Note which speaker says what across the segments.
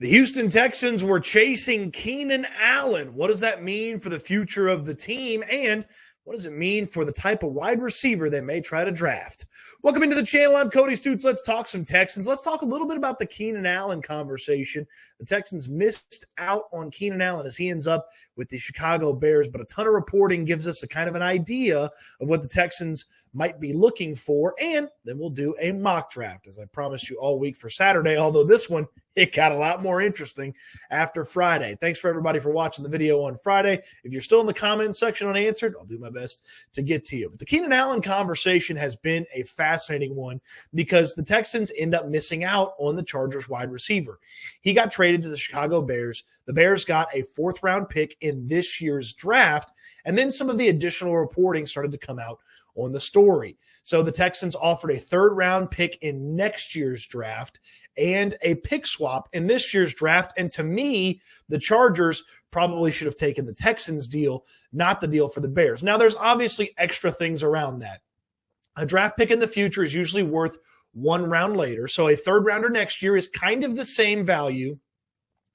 Speaker 1: The Houston Texans were chasing Keenan Allen. What does that mean for the future of the team? And what does it mean for the type of wide receiver they may try to draft? Welcome into the channel. I'm Cody Stoots. Let's talk some Texans. Let's talk a little bit about the Keenan Allen conversation. The Texans missed out on Keenan Allen as he ends up with the Chicago Bears, but a ton of reporting gives us a kind of an idea of what the Texans might be looking for, and then we'll do a mock draft, as I promised you all week for Saturday, although this one, it got a lot more interesting after Friday. Thanks for everybody for watching the video on Friday. If you're still in the comments section unanswered, I'll do my best to get to you. But the Keenan Allen conversation has been a fascinating one because the Texans end up missing out on the Chargers wide receiver. He got traded to the Chicago Bears. The Bears got a fourth-round pick in this year's draft, and then some of the additional reporting started to come out on the story. So the Texans offered a third-round pick in next year's draft and a pick swap in this year's draft. And to me, the Chargers probably should have taken the Texans deal, not the deal for the Bears. Now, there's obviously extra things around that. A draft pick in the future is usually worth one round later. So a third rounder next year is kind of the same value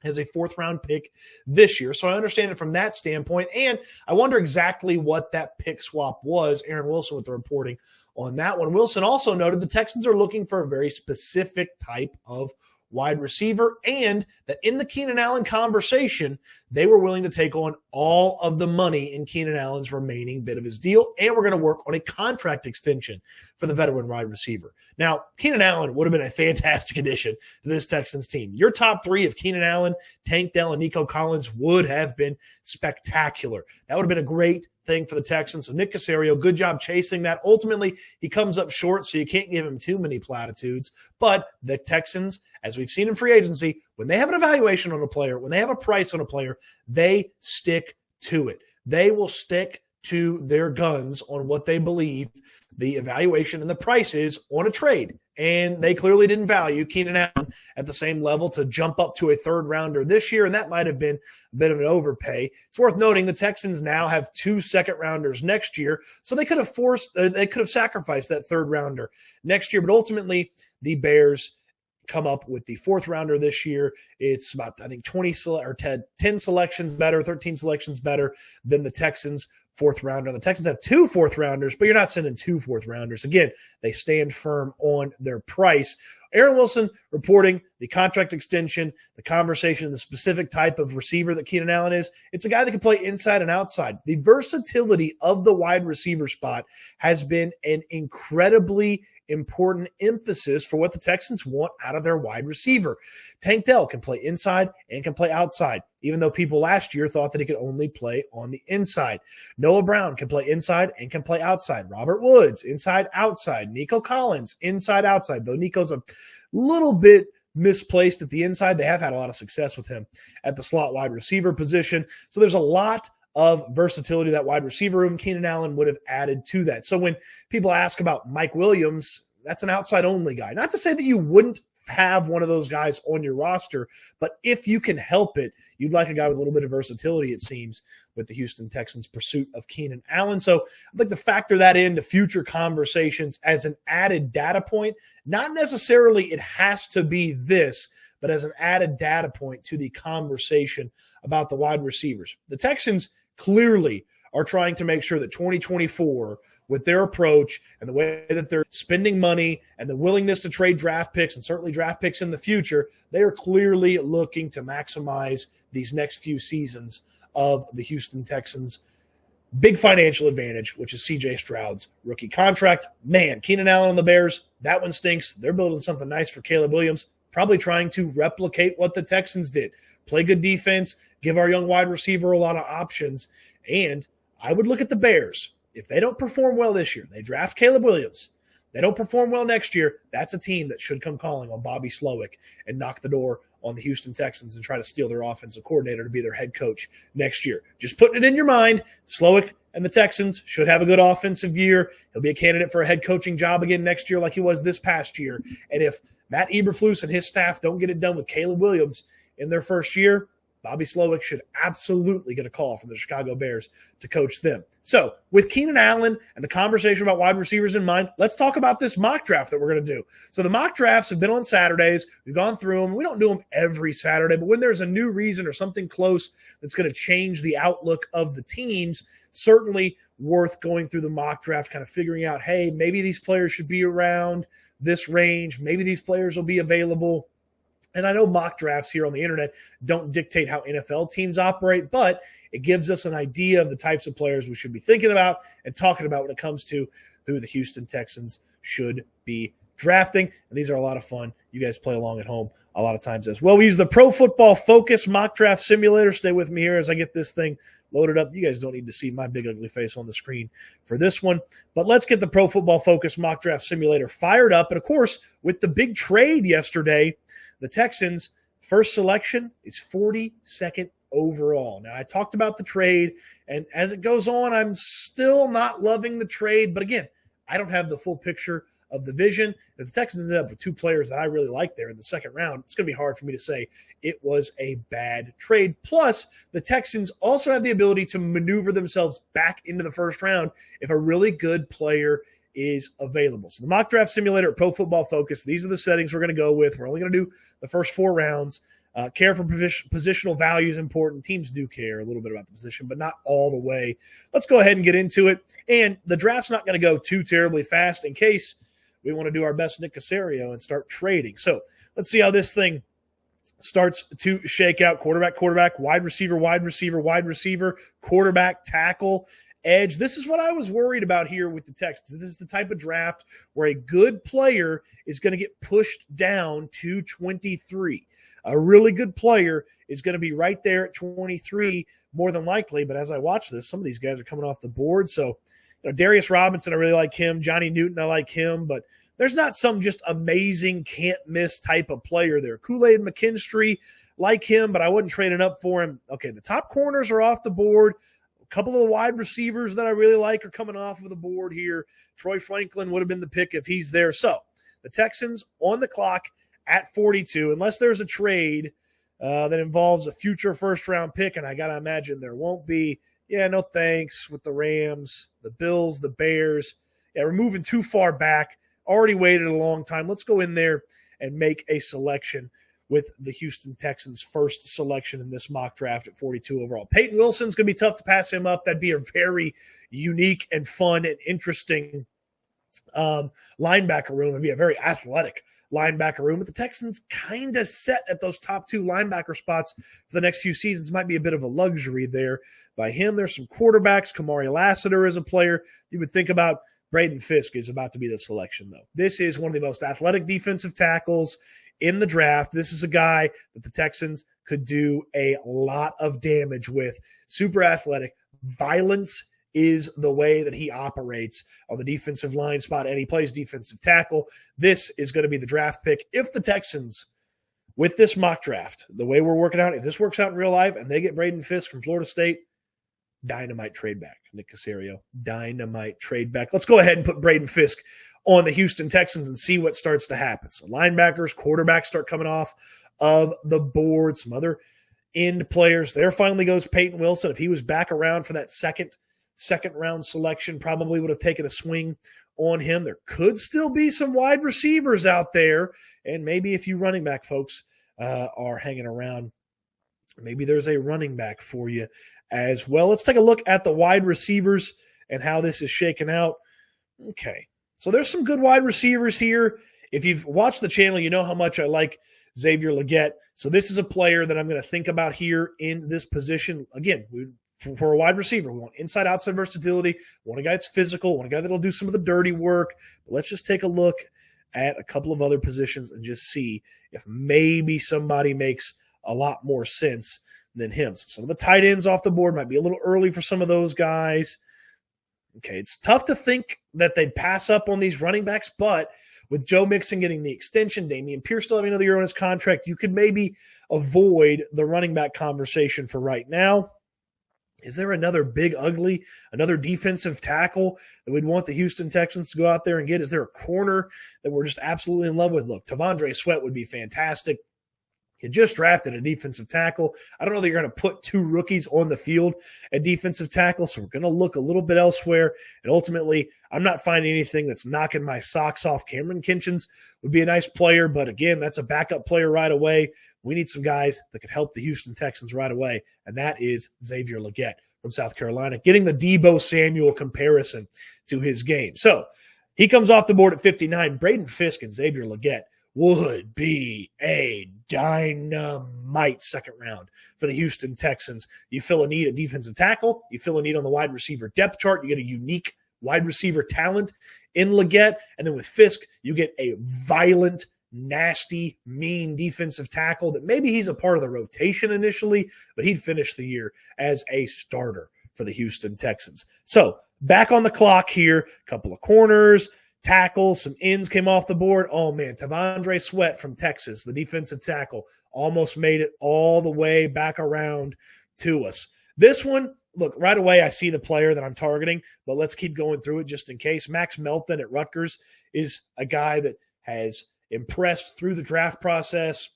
Speaker 1: as a fourth-round pick this year. So I understand it from that standpoint, and I wonder exactly what that pick swap was. Aaron Wilson with the reporting on that one. Wilson also noted the Texans are looking for a very specific type of wide receiver, and that in the Keenan Allen conversation, they were willing to take on all of the money in Keenan Allen's remaining bit of his deal, and we're going to work on a contract extension for the veteran wide receiver. Now, Keenan Allen would have been a fantastic addition to this Texans team. Your top three of Keenan Allen, Tank Dell, and Nico Collins would have been spectacular. That would have been a great thing for the Texans. So Nick Caserio, good job chasing that. Ultimately, he comes up short, so you can't give him too many platitudes. But the Texans, as we've seen in free agency, when they have an evaluation on a player, when they have a price on a player, they stick to it. They will stick to their guns on what they believe the evaluation and the price is on a trade. And they clearly didn't value Keenan Allen at the same level to jump up to a third-rounder this year, and that might have been a bit of an overpay. It's worth noting the Texans now have 2 second-rounders next year, so they could have sacrificed that third-rounder next year. But ultimately, the Bears come up with the fourth-rounder this year. It's about, I think, 10 selections better, 13 selections better than the Texans' fourth-rounder. The Texans have 2 fourth-rounders, but you're not sending 2 fourth-rounders. Again, they stand firm on their price. Aaron Wilson reporting the contract extension, the conversation, the specific type of receiver that Keenan Allen is. It's a guy that can play inside and outside. The versatility of the wide receiver spot has been an incredibly important emphasis for what the Texans want out of their wide receiver. Tank Dell can play inside and can play outside, even though people last year thought that he could only play on the inside. Noah Brown can play inside and can play outside. Robert Woods, inside, outside. Nico Collins, inside, outside, though Nico's a little bit misplaced at the inside. They have had a lot of success with him at the slot wide receiver position. So there's a lot of versatility that wide receiver room. Keenan Allen would have added to that. So when people ask about Mike Williams, that's an outside-only guy. Not to say that you wouldn't have one of those guys on your roster, but if you can help it, you'd like a guy with a little bit of versatility, it seems, with the Houston Texans' pursuit of Keenan Allen. So I'd like to factor that into future conversations as an added data point. Not necessarily it has to be this, but as an added data point to the conversation about the wide receivers. The Texans clearly are trying to make sure that 2024, with their approach and the way that they're spending money and the willingness to trade draft picks and certainly draft picks in the future, they are clearly looking to maximize these next few seasons of the Houston Texans' big financial advantage, which is C.J. Stroud's rookie contract. Man, Keenan Allen on the Bears, that one stinks. They're building something nice for Caleb Williams, probably trying to replicate what the Texans did. Play good defense, give our young wide receiver a lot of options, and I would look at the Bears. If they don't perform well this year, they draft Caleb Williams. They don't perform well next year, that's a team that should come calling on Bobby Slowick and knock the door on the Houston Texans and try to steal their offensive coordinator to be their head coach next year. Just putting it in your mind, Slowick and the Texans should have a good offensive year. He'll be a candidate for a head coaching job again next year like he was this past year. And if Matt Eberflus and his staff don't get it done with Caleb Williams in their first year, Bobby Slowick should absolutely get a call from the Chicago Bears to coach them. So with Keenan Allen and the conversation about wide receivers in mind, let's talk about this mock draft that we're going to do. So the mock drafts have been on Saturdays. We've gone through them. We don't do them every Saturday, but when there's a new reason or something close that's going to change the outlook of the teams, certainly worth going through the mock draft, kind of figuring out, hey, maybe these players should be around this range. Maybe these players will be available. And I know mock drafts here on the internet don't dictate how NFL teams operate, but it gives us an idea of the types of players we should be thinking about and talking about when it comes to who the Houston Texans should be drafting. And these are a lot of fun. You guys play along at home a lot of times as well. We use the Pro Football Focus mock draft simulator. Stay with me here as I get this thing loaded up. You guys don't need to see my big ugly face on the screen for this one. But let's get the Pro Football Focus mock draft simulator fired up. And, of course, with the big trade yesterday, the Texans' first selection is 42nd overall. Now, I talked about the trade, and as it goes on, I'm still not loving the trade. But, again, I don't have the full picture of the vision. If the Texans ended up with two players that I really like there in the second round, it's going to be hard for me to say it was a bad trade. Plus, the Texans also have the ability to maneuver themselves back into the first round if a really good player is available. So the mock draft simulator at Pro Football Focus, these are the settings we're going to go with. We're only going to do the first 4 rounds. Care for positional value is important. Teams do care a little bit about the position, but not all the way. Let's go ahead and get into it. And the draft's not going to go too terribly fast in case we want to do our best Nick Caserio and start trading. So let's see how this thing starts to shake out. Quarterback, wide receiver, quarterback, tackle, edge. This is what I was worried about here with the Texans. This is the type of draft where a good player is going to get pushed down to 23. A really good player is going to be right there at 23 more than likely. But as I watch this, some of these guys are coming off the board. So, Darius Robinson, I really like him. Johnny Newton, I like him. But there's not some just amazing can't-miss type of player there. Kool-Aid McKinstry, like him, but I wouldn't trade it up for him. Okay, the top corners are off the board. A couple of the wide receivers that I really like are coming off of the board here. Troy Franklin would have been the pick if he's there. So the Texans on the clock at 42, unless there's a trade that involves a future first-round pick, and I got to imagine there won't be. Yeah, no thanks with the Rams, the Bills, the Bears. Yeah, we're moving too far back. Already waited a long time. Let's go in there and make a selection with the Houston Texans' first selection in this mock draft at 42 overall. Peyton Wilson's going to be tough to pass him up. That'd be a very unique and fun and interesting linebacker room. It'd be a very athletic linebacker room. But the Texans kind of set at those top 2 linebacker spots for the next few seasons. Might be a bit of a luxury there by him. There's some quarterbacks. Kamari Lassiter is a player you would think about. Braden Fisk is about to be the selection, though. This is one of the most athletic defensive tackles in the draft. This is a guy that the Texans could do a lot of damage with. Super athletic. Violence is the way that he operates on the defensive line spot, and he plays defensive tackle. This is going to be the draft pick. If the Texans, with this mock draft, the way we're working out, if this works out in real life and they get Braden Fisk from Florida State, dynamite trade back. Nick Caserio, dynamite trade back. Let's go ahead and put Braden Fisk on the Houston Texans and see what starts to happen. So linebackers, quarterbacks start coming off of the board. Some other end players. There finally goes Peyton Wilson. If he was back around for that second round selection, probably would have taken a swing on him. There could still be some wide receivers out there, and maybe a few running back folks are hanging around. Maybe there's a running back for you as well. Let's take a look at the wide receivers and how this is shaking out. Okay, so there's some good wide receivers here. If you've watched the channel, you know how much I like Xavier Legette. So this is a player that I'm going to think about here in this position. Again, for a wide receiver, we want inside-outside versatility. We want a guy that's physical. We want a guy that'll do some of the dirty work. But let's just take a look at a couple of other positions and just see if maybe somebody makes a lot more sense than him. So some of the tight ends off the board might be a little early for some of those guys. Okay, it's tough to think that they'd pass up on these running backs, but with Joe Mixon getting the extension, Dameon Pierce still having another year on his contract, you could maybe avoid the running back conversation for right now. Is there another big, ugly, another defensive tackle that we'd want the Houston Texans to go out there and get? Is there a corner that we're just absolutely in love with? Look, Tavondre Sweat would be fantastic. You just drafted a defensive tackle. I don't know that you're going to put two rookies on the field at defensive tackle, so we're going to look a little bit elsewhere. And ultimately, I'm not finding anything that's knocking my socks off. Cameron Kinchens would be a nice player, but again, that's a backup player right away. We need some guys that could help the Houston Texans right away, and that is Xavier Legette from South Carolina, getting the Deebo Samuel comparison to his game. So he comes off the board at 59. Braden Fisk and Xavier Legette would be a dynamite second round for the Houston Texans. You fill a need at defensive tackle. You fill a need on the wide receiver depth chart. You get a unique wide receiver talent in Legette. And then with Fisk, you get a violent, nasty, mean defensive tackle that maybe he's a part of the rotation initially, but he'd finish the year as a starter for the Houston Texans. So back on the clock here, a couple of corners, tackles, some ends came off the board. Oh, man, Tavondre Sweat from Texas, the defensive tackle, almost made it all the way back around to us. This one, look, right away I see the player that I'm targeting, but let's keep going through it just in case. Max Melton at Rutgers is a guy that has impressed through the draft process.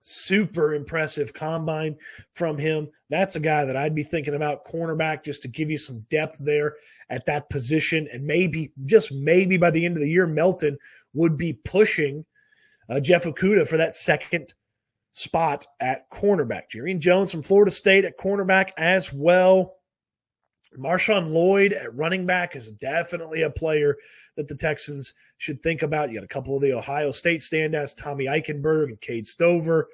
Speaker 1: Super impressive combine from him. That's a guy that I'd be thinking about, cornerback, just to give you some depth there at that position. And maybe, just maybe by the end of the year, Melton would be pushing Jeff Okudah for that second spot at cornerback. Jerry Jones from Florida State at cornerback as well. Marshawn Lloyd at running back is definitely a player that the Texans should think about. You got a couple of the Ohio State standouts, Tommy Eichenberg and Cade Stover.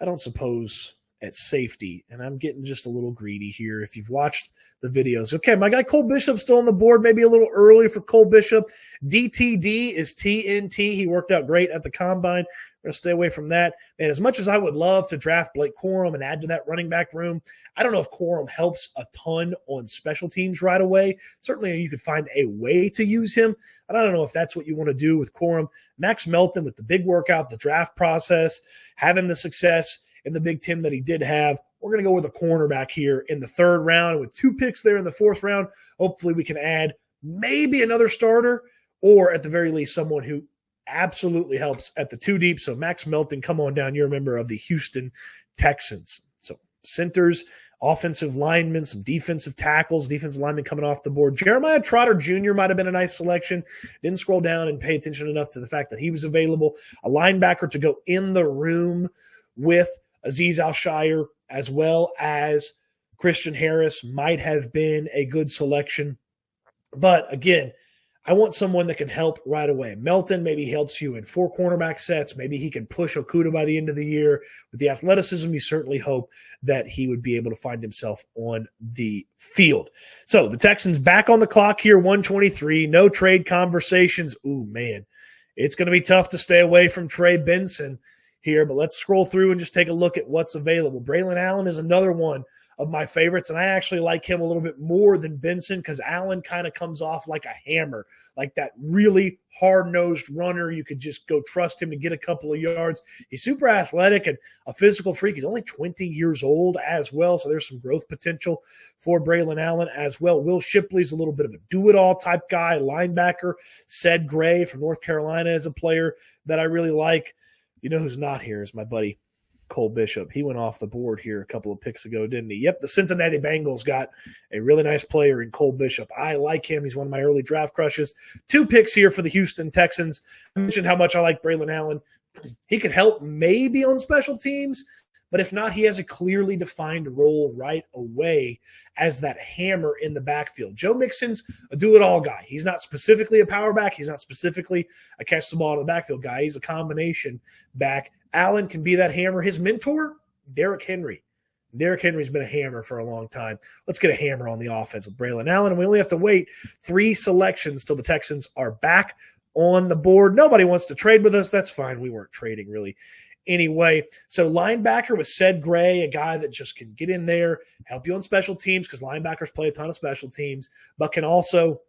Speaker 1: I don't suppose at safety, and I'm getting just a little greedy here if you've watched the videos. Okay, my guy Cole Bishop's still on the board, maybe a little early for Cole Bishop. DTD is TNT. He worked out great at the combine. We're going to stay away from that. And as much as I would love to draft Blake Corum and add to that running back room, I don't know if Corum helps a ton on special teams right away. Certainly you could find a way to use him, but I don't know if that's what you want to do with Corum. Max Melton with the big workout, the draft process, having the success in the Big Ten that he did have. We're going to go with a cornerback here in the third round. With 2 picks there in the fourth round, hopefully we can add maybe another starter or at the very least someone who absolutely helps at the 2 deep. So Max Melton, come on down. You're a member of the Houston Texans. So centers, offensive linemen, some defensive tackles, defensive linemen coming off the board. Jeremiah Trotter Jr. might have been a nice selection. Didn't scroll down and pay attention enough to the fact that he was available. A linebacker to go in the room with Azeez Al-Shire as well as Christian Harris might have been a good selection. But again, I want someone that can help right away. Melton maybe helps you in 4 cornerback sets. Maybe he can push Okudah by the end of the year. With the athleticism, you certainly hope that he would be able to find himself on the field. So the Texans back on the clock here, 1:23. No trade conversations. Ooh, man. It's going to be tough to stay away from Trey Benson here, but let's scroll through and just take a look at what's available. Braylon Allen is another one of my favorites, and I actually like him a little bit more than Benson because Allen kind of comes off like a hammer, like that really hard-nosed runner. You could just go trust him to get a couple of yards. He's super athletic and a physical freak. He's only 20 years old as well, so there's some growth potential for Braylon Allen as well. Will Shipley's a little bit of a do-it-all type guy, linebacker. Ced Gray from North Carolina is a player that I really like. You know who's not here is my buddy Cole Bishop. He went off the board here a couple of picks ago, didn't he? Yep, the Cincinnati Bengals got a really nice player in Cole Bishop. I like him. He's one of my early draft crushes. 2 picks here for the Houston Texans. I mentioned how much I like Braylon Allen. He could help maybe on special teams, but if not, he has a clearly defined role right away as that hammer in the backfield. Joe Mixon's a do-it-all guy. He's not specifically a power back. He's not specifically a catch the ball to the backfield guy. He's a combination back. Allen can be that hammer. His mentor, Derrick Henry. Derrick Henry's been a hammer for a long time. Let's get a hammer on the offense with Braylon Allen, and we only have to wait 3 selections till the Texans are back on the board. Nobody wants to trade with us. That's fine. We weren't trading really anyway. So linebacker with Ced Gray, a guy that just can get in there, help you on special teams because linebackers play a ton of special teams, but can also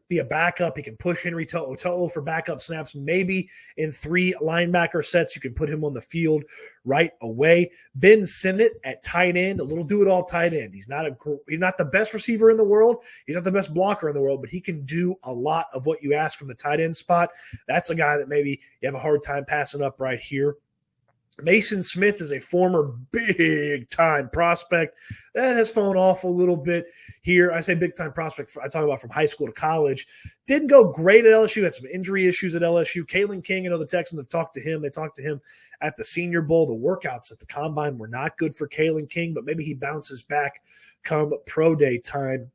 Speaker 1: be a backup. He can push Henry To'o for backup snaps. Maybe in 3 linebacker sets, you can put him on the field right away. Ben Sinnott at tight end, a little do-it-all tight end. He's not the best receiver in the world. He's not the best blocker in the world, but he can do a lot of what you ask from the tight end spot. That's a guy that maybe you have a hard time passing up right here. Mason Smith is a former big-time prospect that has fallen off a little bit here. I say big-time prospect. I talk about from high school to college. Didn't go great at LSU. Had some injury issues at LSU. Kalen King, I know the Texans have talked to him. They talked to him at the Senior Bowl. The workouts at the Combine were not good for Kalen King, but maybe he bounces back come pro day time.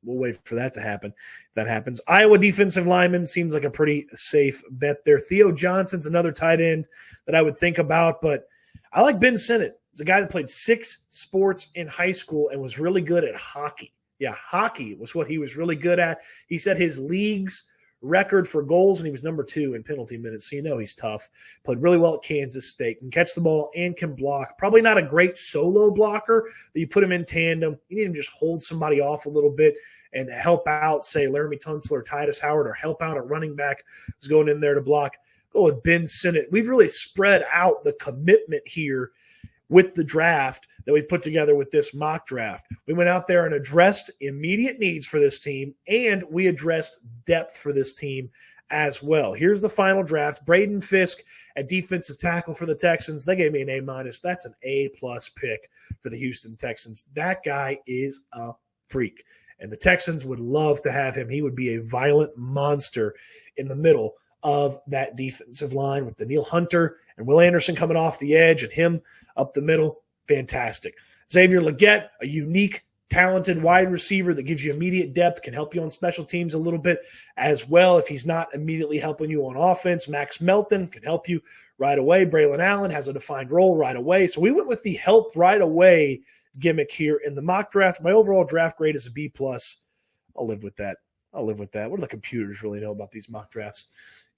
Speaker 1: We'll wait for that to happen. If that happens. Iowa defensive lineman seems like a pretty safe bet there. Theo Johnson's another tight end that I would think about, but I like Ben Sinnott. He's a guy that played 6 sports in high school and was really good at hockey. Yeah, hockey was what he was really good at. He set his league's record for goals, and he was number 2 in penalty minutes, so you know he's tough. Played really well at Kansas State, can catch the ball and can block. Probably not a great solo blocker, but you put him in tandem. You need him to just hold somebody off a little bit and help out, say, Laramie Tunsil or Titus Howard, or help out a running back who's going in there to block. Go with Ben Sinnott. We've really spread out the commitment here with the draft that we've put together with this mock draft. We went out there and addressed immediate needs for this team, and we addressed depth for this team as well. Here's the final draft. Braden Fisk at defensive tackle for the Texans. They gave me an A-. That's an A-plus pick for the Houston Texans. That guy is a freak, and the Texans would love to have him. He would be a violent monster in the middle of that defensive line with Daniil Hunter and Will Anderson coming off the edge and him up the middle. Fantastic. Xavier Legette, a unique, talented wide receiver that gives you immediate depth, can help you on special teams a little bit as well if he's not immediately helping you on offense. Max Melton can help you right away. Braylon Allen has a defined role right away. So we went with the help right away gimmick here in the mock draft. My overall draft grade is a B+. I'll live with that. What do the computers really know about these mock drafts?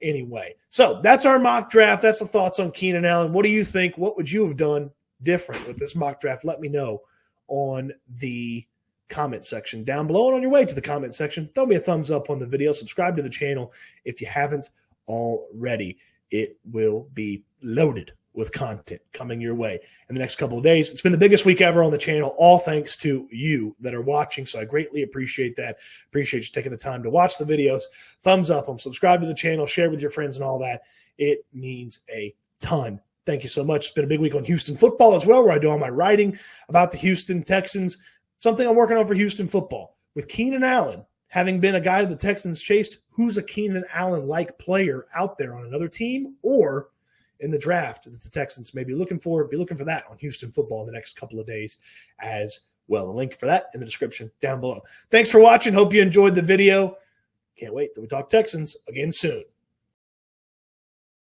Speaker 1: Anyway, so that's our mock draft. That's the thoughts on Keenan Allen. What do you think? What would you have done different with this mock draft? Let me know on the comment section down below. And on your way to the comment section, throw me a thumbs up on the video. Subscribe to the channel if you haven't already. It will be loaded with content coming your way in the next couple of days. It's been the biggest week ever on the channel, all thanks to you that are watching, so I greatly appreciate that. Appreciate you taking the time to watch the videos. Thumbs up them, subscribe to the channel, share with your friends and all that. It means a ton. Thank you so much. It's been a big week on Houston football as well, where I do all my writing about the Houston Texans, something I'm working on for Houston football. With Keenan Allen having been a guy that the Texans chased, who's a Keenan Allen-like player out there on another team or in the draft that the Texans may be looking for? Be looking for that on Houston football in the next couple of days as well. A link for that in the description down below. Thanks for watching. Hope you enjoyed the video. Can't wait till we talk Texans again soon.